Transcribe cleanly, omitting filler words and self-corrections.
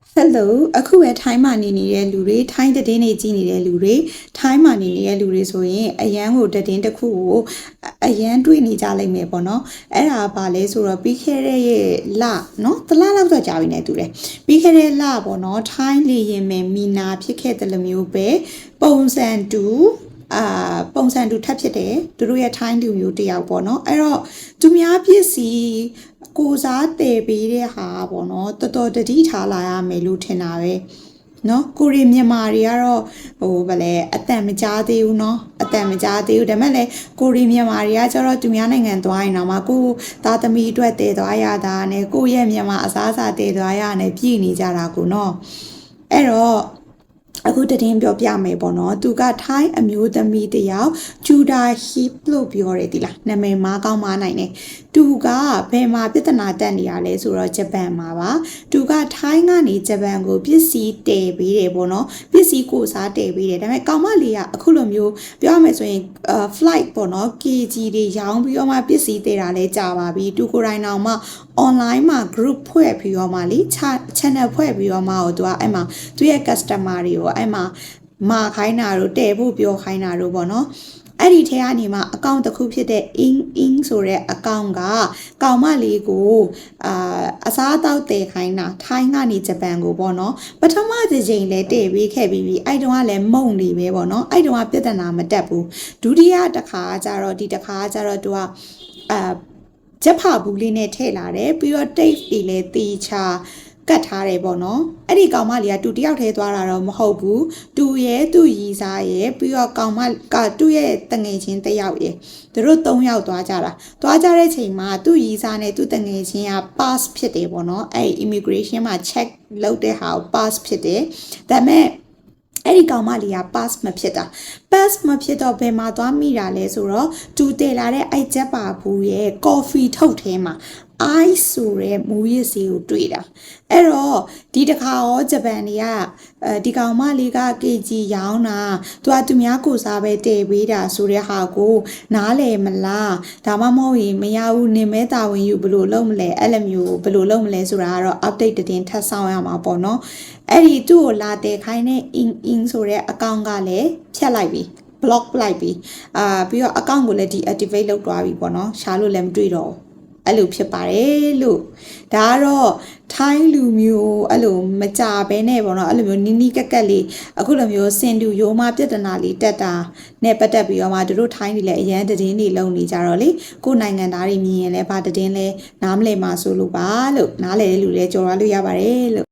Hello အခုပဲထိုင်းမှာနေနေတဲ့လူတွေထိုင်းသတင်းတွေကြည့်နေတဲ့လူတွေထိုင်းမှာနေနေတဲ့လူတွေဆိုရင်အရန်ကိုသတင်းတစ်ခုကိုအရန်တွေ့နေကြလိမ့်မယ်ပေါ့နော်အဲ့ဒါပါလဲဆိုတော့ပြီးခဲ့တဲ့လနော်တလားလောက်တော့ကြာပြီနေတူတယ်ပြီးခဲ့တဲ့လပေါ့နော်ထိုင်းလေရင်မယ်မီနာဖြစ်ခဲ့တယ်လို့မျိုးပဲပုံစံတူပုံစံတူထပ်ဖြစ်တယ်သူတို့ရဲ့ထိုင်းလူမျိုးတယောက်ပေါ့နော်အဲ့တော့သူများပစ္စည်းကိုစားတည်ပေးတဲ့ဟာပေါ့နော်တော်တော်တတိထားလာရမယ်လို့ထင်တာပဲနော်ကိုရီမြန်မာတွေကတော့ဗလဲအတန်မကြားသေးဘူးနော်အတန်မကြားသေးဘူးဒါပေမဲ့လည်းကိုရီမြန်မာတွေကကျတော့သူများနိုင်ငံသွားရင်တော့မှကိုသားသမီးအတွက်တည်သွားရတာနဲ့ကိုရဲ့မြန်မာအစားအစာတည်သွားရနဲ့ပြည်နေကြတာကိုနော်အဲ့တော့အခုတည်ပြောပြမယ်ပေါ့နော်သူကထိုင်းအမျိုးသမီးတယောက်ဂျူဒါဟစ်လို့ပြောတယ်ဒီလားနာမည်မကောင်းမနိုင်နဲ့သူကဘယ်မှာပြဿနာတက်နေရလဲဆိုတော့ဂျပန်မှာပါသူကထိုင်းကနေဂျပန်ကိုပစ္စည်းတည်ပေးတယ်ပေါ့နော်ပစ္စည်းကိုစားတည်ပေးတယ်ဒါပေမဲ့ကောင်မလေးကအခုလိုမျိုးပြောရမယ်ဆိုရင် flight ပေါ့နော် KG တွေရောင်းပြီးတော့မှပစ္စည်းတည်တာလဲကြာပါပြီသူကိုယ်တိုင်တော့မှ online မှာ group ဖွဲ့ပြီးတော့မှလေ channel ဖွဲ့ပြီးတော့မှသူကအဲ့မှာသူရဲ့ customer တွေကိုအဲ့မှာမာခိုင်းတာတို့တည်ဖို့ပြောခိုင်းတာတို့ပေါ့နော်အဲ့ဒီထဲကနေမှအကောင့်တစ်ခုဖြစ်တဲ့ in ဆိုတဲ့အကောင့်ကကောင်မလေးကိုအစားအသောက်တည်ခိုင်းတာထိုင်းကနေဂျပန်ကိုပေါ့နော်ပထမတစ်ချိန်လဲတည်ပေးခဲ့ပြီးအဲ့တုန်းကလည်းမုံနေပဲပေါ့နော်အဲ့တုန်းကပြဿနာမတက်ဘူးဒုတိယတစ်ခါကျတော့ဒီတစ်ခါကျတော့သူကချက်ဖဘူးလေးနဲ့ထည့်လာတယ်ပြီးတော့ tape တွေလည်းတေချာကတ်ထားတယ်ပေါ့နော်အဲ့ဒီကောင်မလေးကတူတယောက်ထဲသွားတာတော့မဟုတ်ဘူးတူရဲ့သူ့ရီစားရဲ့ပြီးတော့ကောင်မကသူ့ရဲ့တငယ်ချင်းတစ်ယောက်ရဲ့သူတို့၃ယောက်သွားကြတာသွားကြတဲ့ချိန်မှာသူ့ရီစားနဲ့သူ့တငယ်ချင်းက pass ဖြစ်တယ်ပေါ့နော်အဲ့ immigration မှာ check လုပ်တဲ့ဟာကို pass ဖြစ်တယ်ဒါပေမဲ့အဲ့ဒီကောင်မလေးက pass မဖြစ်တာ pass မဖြစ်တော့ဘယ်မှာသွားမိတာလဲဆိုတော့သူတည်လာတဲ့အဲ့ချက်ပါဘူးရဲ့ coffee ထုတ်ထဲမှာice ဆိုတဲ့မူရစ်စီကိုတွေ့တာအဲ့တော့ဒီတစ်ခါရောဂျပန်တွေကဒီကောင်မလေးက KG ရောင်းတာသူများကိုစားပဲတည်ပေးတာဆိုတဲ့ဟာကိုနားလည်မလားဒါမှမဟုတ်ရင်မရဘူးနေမဲတာဝန်ယူဘယ်လိုလုပ်မလဲအဲ့လိုမျိုးဘယ်လိုလုပ်မလဲဆိုတာကတော့ update တင်ထပ်ဆောင်ရမှာပေါ့နော်အဲ့ဒီသူ့ကိုလာတည်ခိုင်းတဲ့ in ဆိုတဲ့အကောင့်ကလည်းဖြတ်လိုက်ပြီblock လိုက်ပြီပြီးတော့ account ကိုလည်း deactivate လုပ်သွားပြီပေါ့နော်ရှာလို့လည်းမတွေ့တော့အဲ့လိုဖြစ်ပါတယ်လို့ဒါကတော့ထိုင်းလူမျိုးအဲ့လိုမကြဘဲနဲ့ပေါ့နော်အဲ့လိုမျိုးနီးနီးကက်ကက်လေးအခုလိုမျိုးစင်တူရိုးမပြဿနာလေးတက်တာနဲ့ပတ်သက်ပြီးတော့မှတို့ထိုင်းတွေလည်းအရန်သတင်းတွေလုံနေကြတော့လေကိုယ်နိုင်ငံသားတွေမြင်ရင်လည်းဗာသတင်းလဲနားမလည်မှာဆိုလို့ပါလို့နားလည်တဲ့လူလည်းကြော်ရလို့ရပါတယ်လို့